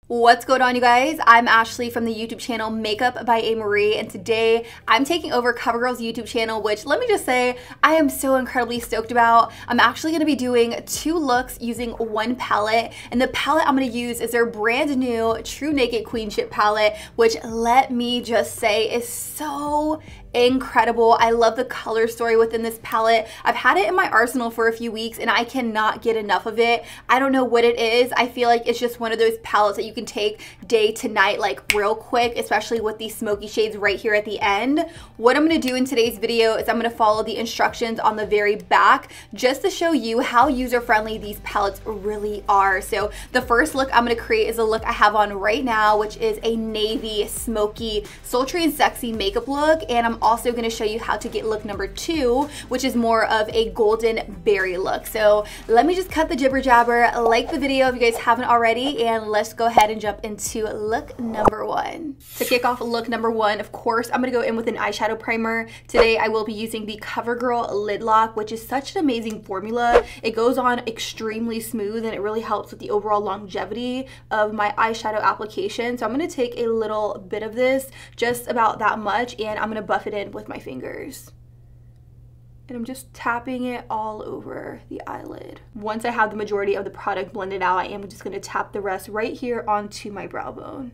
What's going on, you guys? I'm Ashley from the YouTube channel Makeup by Amarie, and today I'm taking over CoverGirl's YouTube channel, which let me just say I am so incredibly stoked about. I'm actually going to be doing 2 looks using one palette, and the palette I'm going to use is their brand new True Naked Queenship palette, which let me just say is so incredible. I love the color story within this palette. I've had it in my arsenal for a few weeks and I cannot get enough of it. I don't know what it is. I feel like it's just one of those palettes that you can take day to night like real quick, especially with these smoky shades right here at the end. What I'm going to do in today's video is I'm going to follow the instructions on the very back just to show you how user-friendly these palettes really are. So the first look I'm going to create is a look I have on right now, which is a navy, smoky, sultry and sexy makeup look, and I'm also going to show you how to get look number 2, which is more of a golden berry look. So let me just cut the jibber jabber, like the video if you guys haven't already, and let's go ahead and jump into look number 1. To kick off look number 1, of course, I'm going to go in with an eyeshadow primer. Today I will be using the CoverGirl Lid Lock, which is such an amazing formula. It goes on extremely smooth and it really helps with the overall longevity of my eyeshadow application. So I'm going to take a little bit of this, just about that much, and I'm going to buff it in with my fingers. And I'm just tapping it all over the eyelid. Once I have the majority of the product blended out, I am just going to tap the rest right here onto my brow bone.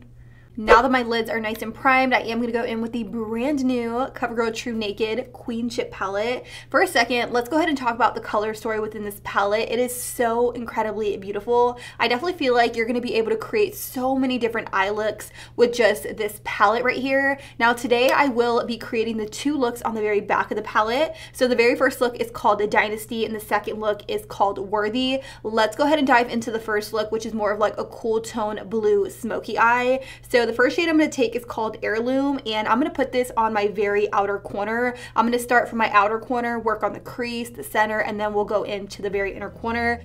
Now that my lids are nice and primed, I am going to go in with the brand new CoverGirl True Naked Queenship palette. For a second, let's go ahead and talk about the color story within this palette. It is so incredibly beautiful. I definitely feel like you're going to be able to create so many different eye looks with just this palette right here. Now today I will be creating the 2 looks on the very back of the palette. So the very first look is called the Dynasty and the second look is called Worthy. Let's go ahead and dive into the first look, which is more of like a cool tone blue smoky eye. So the first shade I'm going to take is called Heirloom, and I'm going to put this on my very outer corner. I'm going to start from my outer corner, work on the crease, the center, and then we'll go into the very inner corner.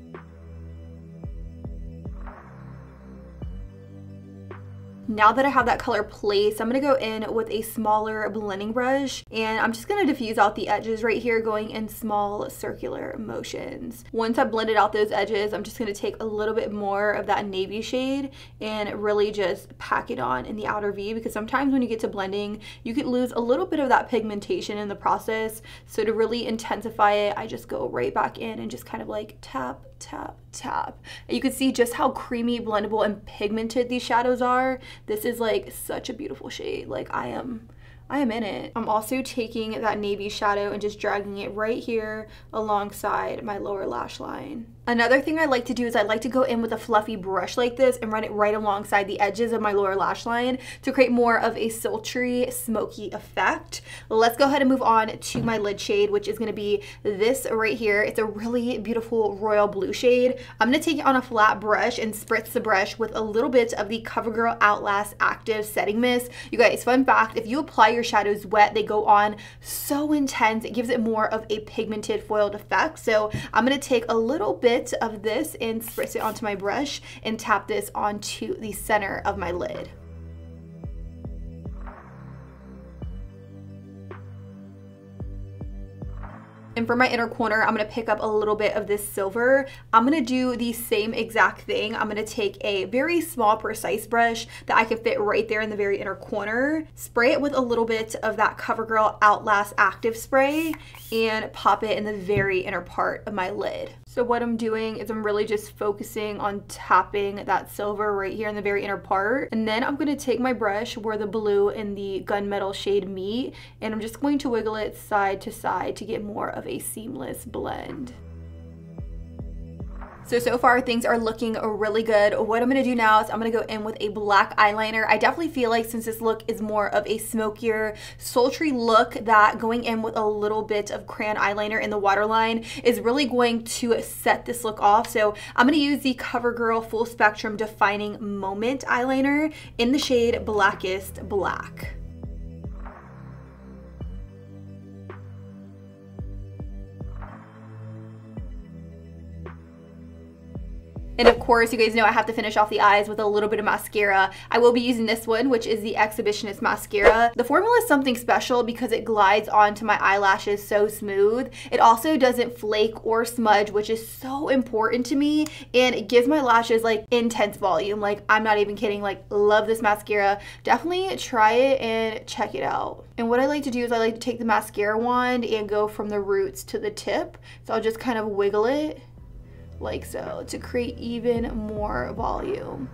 Now that I have that color placed, I'm going to go in with a smaller blending brush, and I'm just going to diffuse out the edges right here, going in small circular motions. Once I've blended out those edges, I'm just going to take a little bit more of that navy shade and really just pack it on in the outer V, because sometimes when you get to blending, you can lose a little bit of that pigmentation in the process. So to really intensify it, I just go right back in and just kind of like tap, tap, tap. And you can see just how creamy, blendable, and pigmented these shadows are. This is like such a beautiful shade. Like I am in it. I'm also taking that navy shadow and just dragging it right here alongside my lower lash line. Another thing I like to do is I like to go in with a fluffy brush like this and run it right alongside the edges of my lower lash line to create more of a sultry, smoky effect. Let's go ahead and move on to my lid shade, which is going to be this right here. It's a really beautiful royal blue shade. I'm going to take it on a flat brush and spritz the brush with a little bit of the CoverGirl Outlast Active Setting Mist. You guys, fun fact, if you apply your shadows wet, they go on so intense. It gives it more of a pigmented foiled effect. So I'm going to take a little bit of this and spritz it onto my brush and tap this onto the center of my lid. And for my inner corner, I'm going to pick up a little bit of this silver. I'm going to do the same exact thing. I'm going to take a very small, precise brush that I can fit right there in the very inner corner, spray it with a little bit of that CoverGirl Outlast Active Spray, and pop it in the very inner part of my lid. So what I'm doing is I'm really just focusing on tapping that silver right here in the very inner part. And then I'm going to take my brush where the blue and the gunmetal shade meet, and I'm just going to wiggle it side to side to get more of a seamless blend. So far things are looking really good. What I'm going to do now is I'm going to go in with a black eyeliner. I definitely feel like since this look is more of a smokier, sultry look, that going in with a little bit of crayon eyeliner in the waterline is really going to set this look off. So I'm going to use the CoverGirl Full Spectrum Defining Moment eyeliner in the shade Blackest Black. And of course, you guys know I have to finish off the eyes with a little bit of mascara. I will be using this one, which is the Exhibitionist mascara. The formula is something special because it glides onto my eyelashes so smooth. It also doesn't flake or smudge, which is so important to me, and it gives my lashes like intense volume. Like, I'm not even kidding. Like, love this mascara. Definitely try it and check it out. And what I like to do is I like to take the mascara wand and go from the roots to the tip. So I'll just kind of wiggle it like so to create even more volume.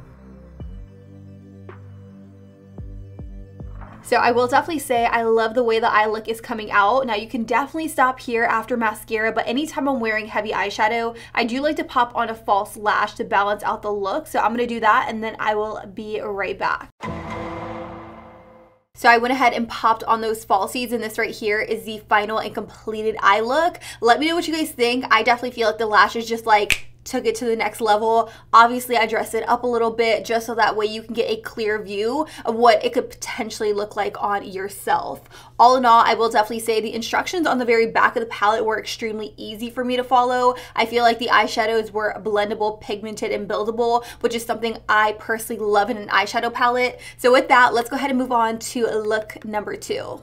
So I will definitely say I love the way the eye look is coming out. Now you can definitely stop here after mascara, but anytime I'm wearing heavy eyeshadow, I do like to pop on a false lash to balance out the look. So I'm gonna do that and then I will be right back. So I went ahead and popped on those falsies, and this right here is the final and completed eye look. Let me know what you guys think. I definitely feel like the lashes just like took it to the next level. Obviously, I dressed it up a little bit just so that way you can get a clear view of what it could potentially look like on yourself. All in all, I will definitely say the instructions on the very back of the palette were extremely easy for me to follow. I feel like the eyeshadows were blendable, pigmented, and buildable, which is something I personally love in an eyeshadow palette. So with that, let's go ahead and move on to look number 2.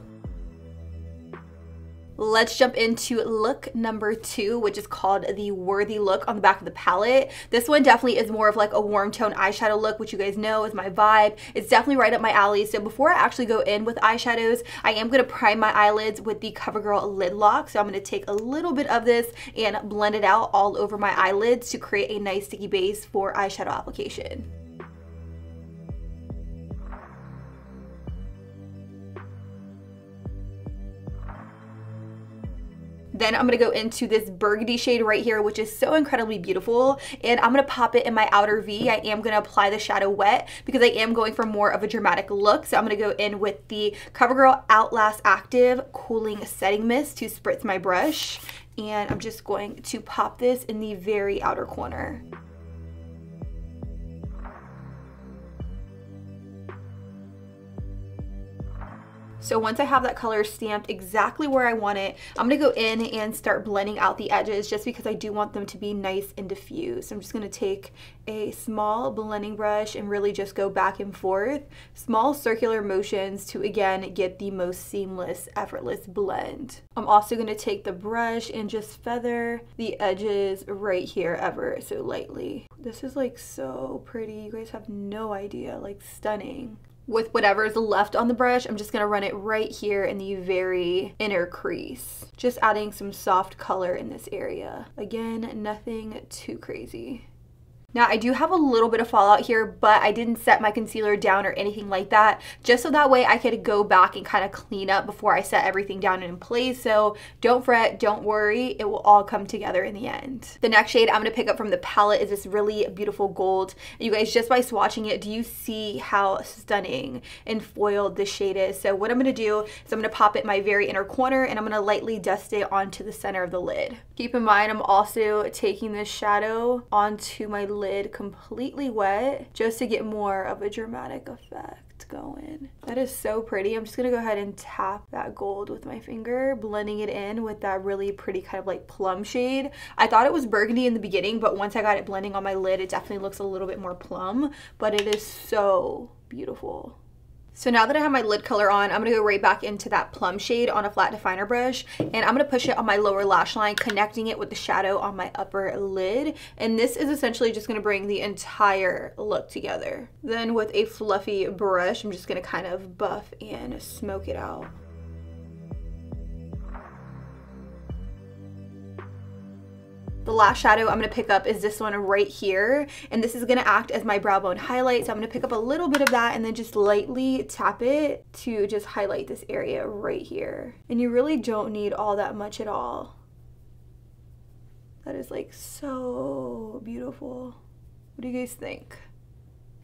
Let's jump into look number 2, which is called the Worthy look on the back of the palette. This one definitely is more of like a warm tone eyeshadow look, which you guys know is my vibe. It's definitely right up my alley. So before I actually go in with eyeshadows, I am going to prime my eyelids with the CoverGirl lid lock. So I'm going to take a little bit of this and blend it out all over my eyelids to create a nice sticky base for eyeshadow application. Then I'm going to go into this burgundy shade right here, which is so incredibly beautiful. And I'm going to pop it in my outer V. I am going to apply the shadow wet because I am going for more of a dramatic look. So I'm going to go in with the CoverGirl Outlast Active Cooling Setting Mist to spritz my brush. And I'm just going to pop this in the very outer corner. So once I have that color stamped exactly where I want it, I'm gonna go in and start blending out the edges just because I do want them to be nice and diffused. So I'm just gonna take a small blending brush and really just go back and forth, small circular motions to again get the most seamless, effortless blend. I'm also gonna take the brush and just feather the edges right here ever so lightly. This is like so pretty. You guys have no idea, like stunning. With whatever is left on the brush, I'm just going to run it right here in the very inner crease. Just adding some soft color in this area. Again, nothing too crazy. Now I do have a little bit of fallout here, but I didn't set my concealer down or anything like that, just so that way I could go back and kind of clean up before I set everything down in place. So don't fret, don't worry, it will all come together in the end. The next shade I'm going to pick up from the palette is this really beautiful gold. You guys, just by swatching it, do you see how stunning and foiled this shade is? So what I'm going to do is I'm going to pop it in my very inner corner and I'm going to lightly dust it onto the center of the lid. Keep in mind, I'm also taking this shadow onto my lid completely wet just to get more of a dramatic effect going. That is so pretty. I'm just gonna go ahead and tap that gold with my finger, blending it in with that really pretty kind of like plum shade. I thought it was burgundy in the beginning, but once I got it blending on my lid, it definitely looks a little bit more plum, but it is so beautiful. So now that I have my lid color on, I'm going to go right back into that plum shade on a flat definer brush, and I'm going to push it on my lower lash line, connecting it with the shadow on my upper lid. And this is essentially just going to bring the entire look together. Then with a fluffy brush, I'm just going to kind of buff and smoke it out. The last shadow I'm going to pick up is this one right here, and this is going to act as my brow bone highlight. So I'm going to pick up a little bit of that and then just lightly tap it to just highlight this area right here. And you really don't need all that much at all. That is like so beautiful. What do you guys think?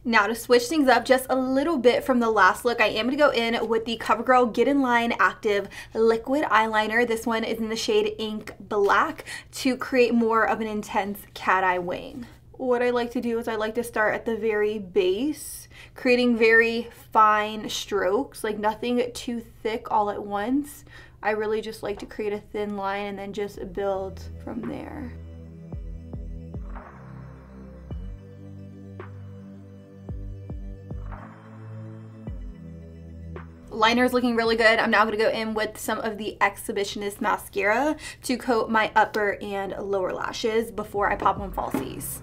Now to switch things up just a little bit from the last look, I am going to go in with the CoverGirl Get In Line Active Liquid Eyeliner. This one is in the shade Ink Black to create more of an intense cat eye wing. What I like to do is I like to start at the very base, creating very fine strokes, like nothing too thick all at once. I really just like to create a thin line and then just build from there. liner is looking really good. I'm now going to go in with some of the Exhibitionist mascara to coat my upper and lower lashes before I pop on falsies.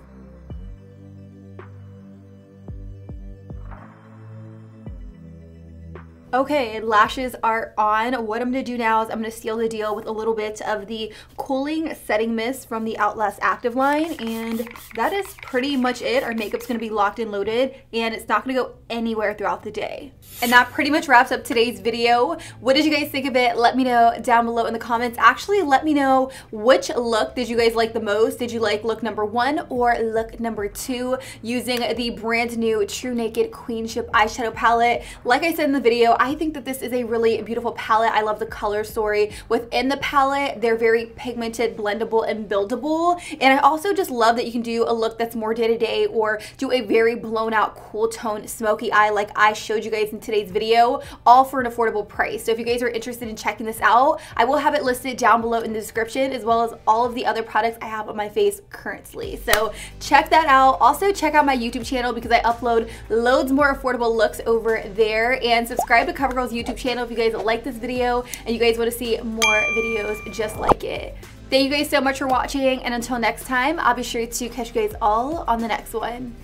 Okay, lashes are on. What I'm going to do now is I'm going to seal the deal with a little bit of the cooling setting mist from the Outlast Active line, and that is pretty much it. Our makeup's going to be locked and loaded, and it's not going to go anywhere throughout the day. And that pretty much wraps up today's video. What did you guys think of it? Let me know down below in the comments. Actually, let me know which look did you guys like the most. Did you like look number 1 or look number 2 using the brand new True Naked Queenship eyeshadow palette? Like I said in the video, I think that this is a really beautiful palette. I love the color story within the palette. They're very pigmented, blendable, and buildable. And I also just love that you can do a look that's more day-to-day or do a very blown out cool tone smoky eye like I showed you guys in today's video, all for an affordable price. So if you guys are interested in checking this out, I will have it listed down below in the description, as well as all of the other products I have on my face currently. So check that out. Also check out my YouTube channel because I upload loads more affordable looks over there, and subscribe to CoverGirl's YouTube channel if you guys like this video and you guys want to see more videos just like it. Thank you guys so much for watching, and until next time, I'll be sure to catch you guys all on the next one.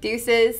Deuces.